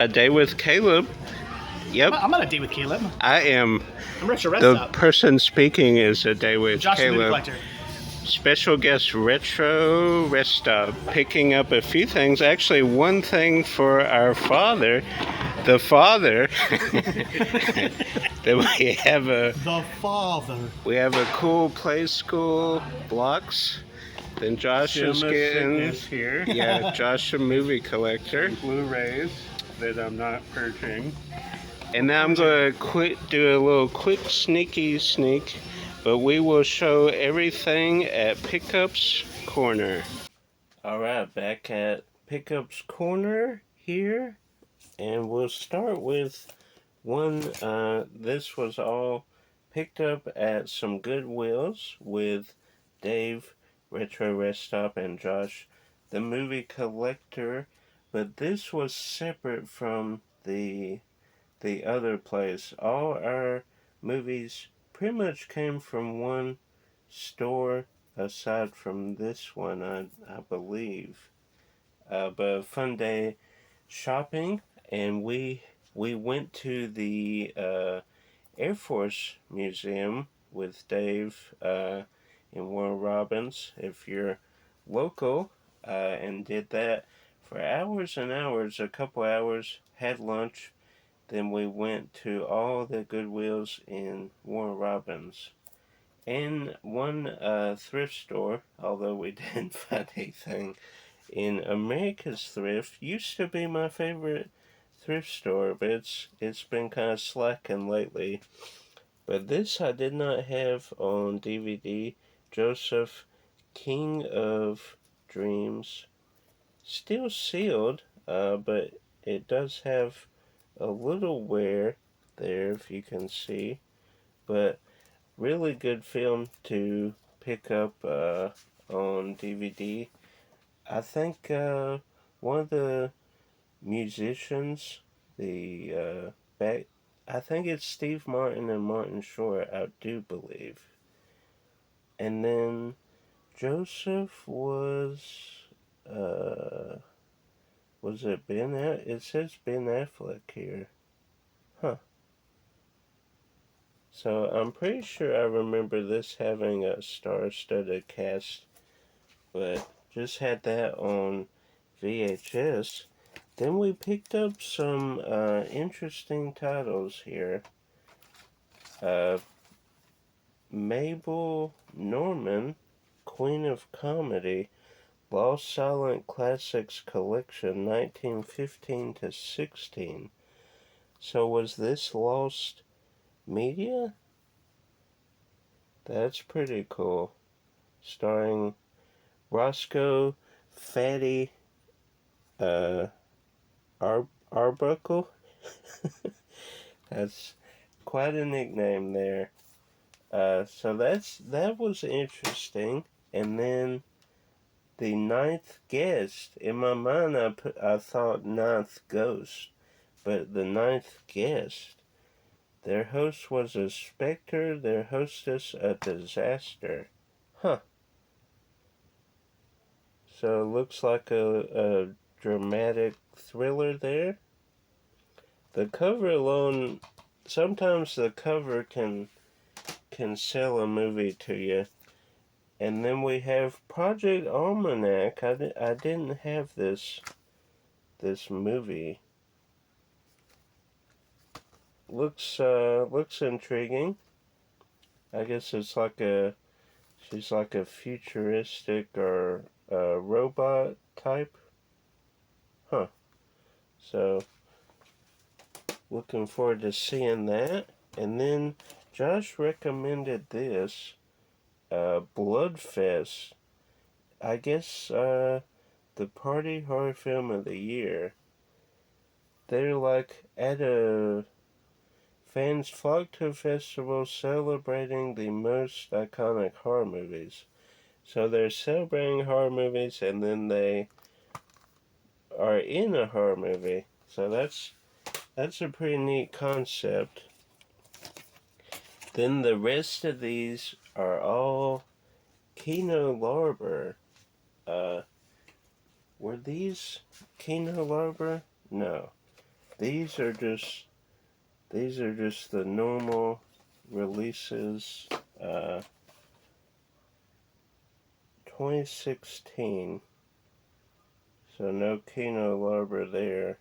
A day with Caleb. Yep. I'm on a date with Caleb. I am. I'm Retro Rest The Stop. person speaking is a day with Josh, the movie Caleb. collector. Special guest Retro Rest Stop, picking up a few things. Actually, one thing for our father. The father. That we have a. The father. We have a cool play school blocks. Then Josh is getting here. Yeah, Josh, a movie collector. Blu-rays that I'm not purging. And now I'm going to do a little quick sneaky sneak, but we will show everything at Pickup's Corner. Alright, back at Pickup's Corner here, and we'll start with one. This was all picked up at some Goodwills with Dave, Retro Rest Stop, and Josh, the movie collector, but this was separate from the other place. All our movies pretty much came from one store, aside from this one, I believe. But fun day shopping, and we went to the Air Force Museum with Dave and Warren Robbins, if you're local, and did that for hours and hours, a couple hours, had lunch. Then we went to all the Goodwills in Warren Robbins. And one thrift store, although we didn't find anything, in America's Thrift, used to be my favorite thrift store, but it's been kind of slacking lately. But this I did not have on DVD. Joseph, King of Dreams, still sealed, but it does have a little wear there, if you can see, but really good film to pick up on DVD. I think one of the musicians, I think it's Steve Martin and Martin Short, I do believe. And then Joseph was it Ben? It says Ben Affleck here. Huh. So I'm pretty sure I remember this having a star-studded cast, but just had that on VHS. Then we picked up some interesting titles here. Mabel Normand, Queen of Comedy, Lost Silent Classics Collection, 1915 to 16. So was this Lost Media? That's pretty cool. Starring Roscoe Fatty Arbuckle. That's quite a nickname there. So that was interesting. And then the Ninth Guest. In my mind, I thought Ninth Ghost, but the Ninth Guest. Their host was a specter, their hostess a disaster. Huh. So it looks like a dramatic thriller there. The cover alone, sometimes the cover can sell a movie to you. And then we have Project Almanac. I didn't have this movie. Looks intriguing. I guess she's like a futuristic or robot type. Huh. So looking forward to seeing that. And then Josh recommended this Bloodfest. I guess the party horror film of the year. They're like at a fans flock to a festival celebrating the most iconic horror movies. So they're celebrating horror movies, and then they are in a horror movie. So that's a pretty neat concept. Then the rest of these are all Kino Lorber. Were these Kino Lorber? No. these are just the normal releases. 2016. So no Kino Lorber there.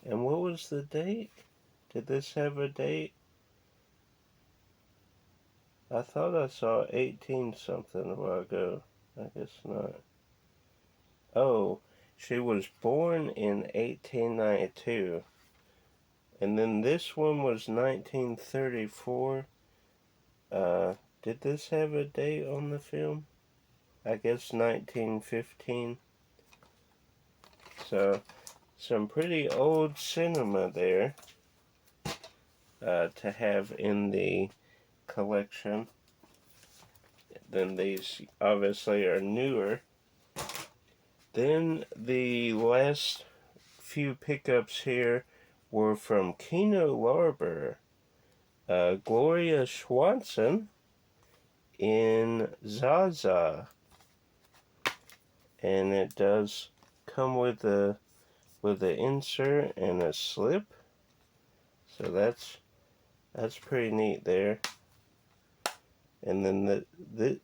And what was the date? Did this have a date? I thought I saw 18 something a while ago. I guess not. Oh, she was born in 1892. And then this one was 1934. Did this have a date on the film? I guess 1915. So, some pretty old cinema there to have in the collection. Then these obviously are newer. Then the last few pickups here were from Kino Lorber. Gloria Swanson in Zaza. And it does come with a insert and a slip. So that's pretty neat there. And then the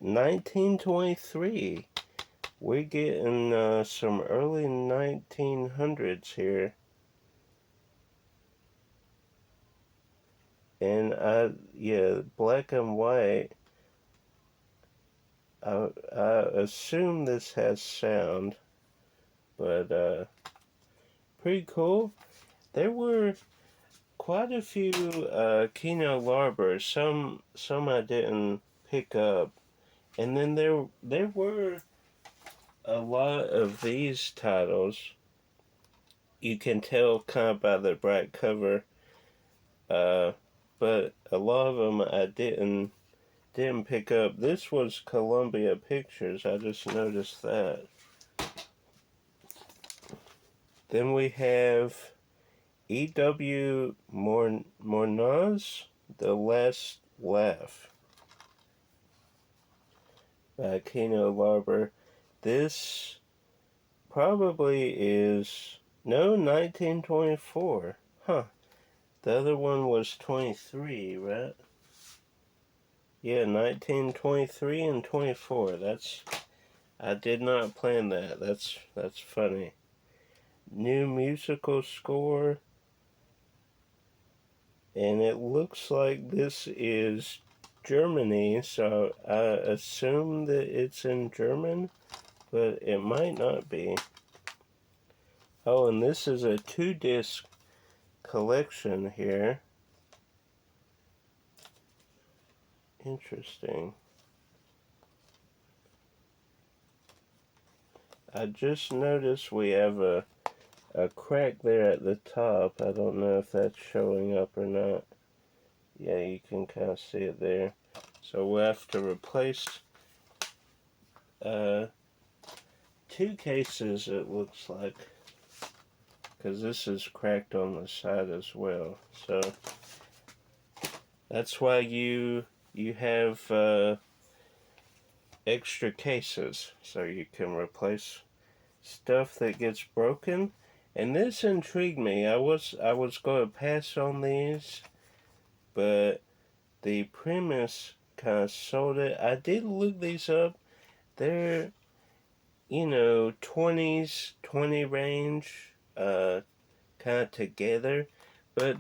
1923. We're getting some early 1900s here. And yeah, black and white. I assume this has sound, but pretty cool. There were quite a few Kino Larbers. Some I didn't pick up, and then there were a lot of these titles. You can tell kind of by the bright cover, but a lot of them I didn't pick up. This was Columbia Pictures. I just noticed that. Then we have E.W. Mornaz, The Last Laugh by Kino Lorber. This probably is, no, 1924. Huh. The other one was 23, right? Yeah, 1923 and 24. I did not plan that. That's funny. New musical score. And it looks like this is Germany, so I assume that it's in German, but it might not be. Oh, and this is a 2-disc collection here. Interesting. I just noticed we have a crack there at the top. I don't know if that's showing up or not. Yeah, you can kind of see it there. So we'll have to replace 2 cases, it looks like, because this is cracked on the side as well. So that's why you have extra cases, so you can replace stuff that gets broken. And this intrigued me. I was going to pass on these, but the premise kind of sold it. I did look these up. They're, 20s, 20 range, kind of together, but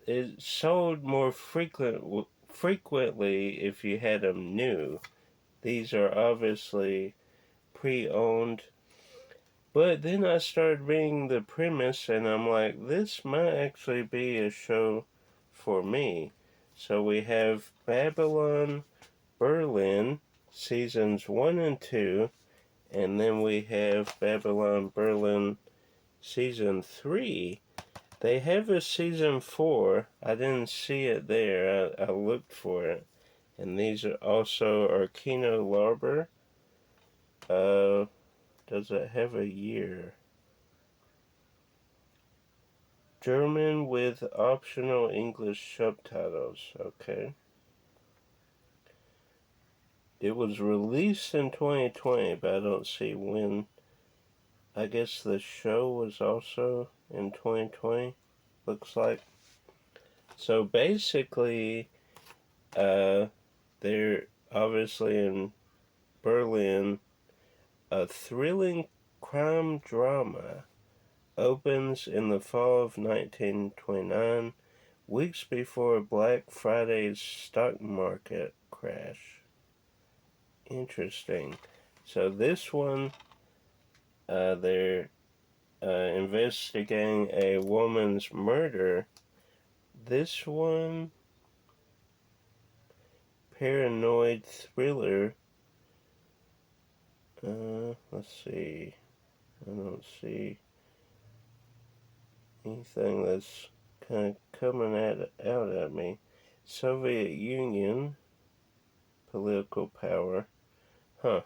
it sold more frequently if you had them new. These are obviously pre-owned. But then I started reading the premise, and I'm like, this might actually be a show for me. So we have Babylon Berlin, seasons 1 and 2, and then we have Babylon Berlin, season 3. They have a season 4. I didn't see it there. I looked for it. And these are also Kino Lorber. Does it have a year? German with optional English subtitles. Okay. It was released in 2020, but I don't see when I guess the show was also in 2020, looks like. So basically, they're obviously in Berlin. A thrilling crime drama opens in the fall of 1929, weeks before Black Friday's stock market crash. Interesting. So this one, they're investigating a woman's murder. This one, paranoid thriller. Let's see. I don't see anything that's kind of coming out at me. Soviet Union, political power. Huh.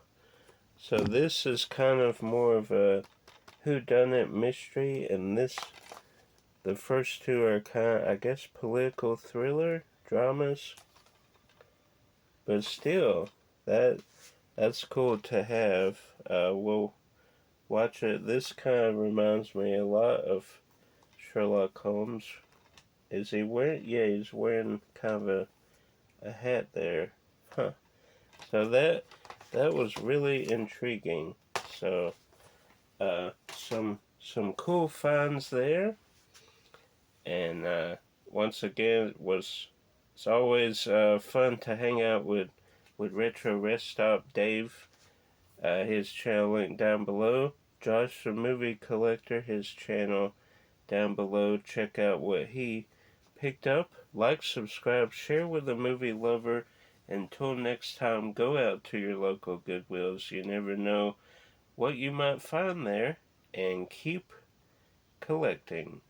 So this is kind of more of a whodunit mystery, and the first two are kind of, I guess, political thriller dramas. But still, that's cool to have. We'll watch it. This kind of reminds me a lot of Sherlock Holmes. Is he wearing? Yeah, he's wearing kind of a hat there. Huh. So that was really intriguing. So some cool finds there, and once again it's always fun to hang out with Retro Rest Stop Dave. His channel link down below. Josh the Movie Collector, his channel down below. Check out what he picked up. Like, subscribe, share with a movie lover. Until next time, go out to your local Goodwills. You never know what you might find there. And keep collecting.